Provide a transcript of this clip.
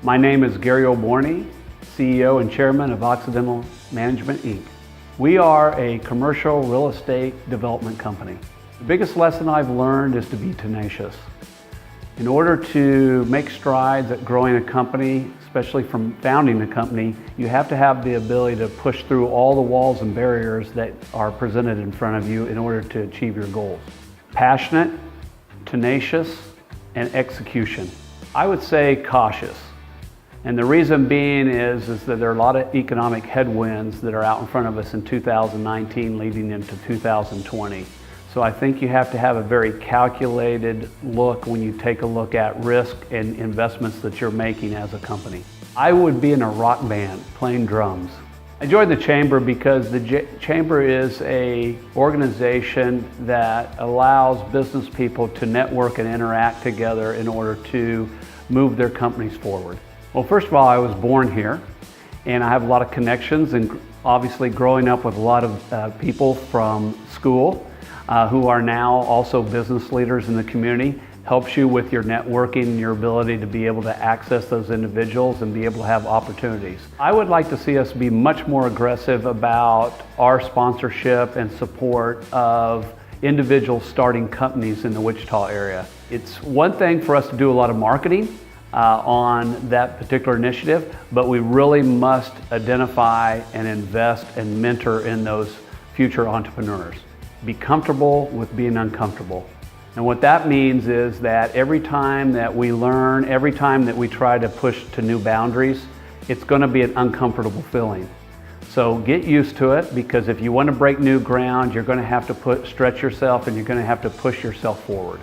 My name is Gary Oborny, CEO and Chairman of Occidental Management, Inc. We are a commercial real estate development company. The biggest lesson I've learned is to be tenacious. In order to make strides at growing a company, especially from founding a company, you have to have the ability to push through all the walls and barriers that are presented in front of you in order to achieve your goals. Passionate, tenacious, and execution. I would say cautious. And the reason being is that there are a lot of economic headwinds that are out in front of us in 2019 leading into 2020. So I think you have to have a very calculated look when you take a look at risk and investments that you're making as a company. I would be in a rock band playing drums. I joined the Chamber because the Chamber is an organization that allows business people to network and interact together in order to move their companies forward. Well, first of all, I was born here and I have a lot of connections, and obviously growing up with a lot of people from school who are now also business leaders in the community helps you with your networking and your ability to be able to access those individuals and be able to have opportunities. I would like to see us be much more aggressive about our sponsorship and support of individuals starting companies in the Wichita area. It's one thing for us to do a lot of marketing on that particular initiative, but we really must identify and invest and mentor in those future entrepreneurs. Be comfortable with being uncomfortable. And what that means is that every time that we learn, every time that we try to push to new boundaries, it's going to be an uncomfortable feeling. So get used to it, because if you want to break new ground, you're going to have to stretch yourself and you're going to have to push yourself forward.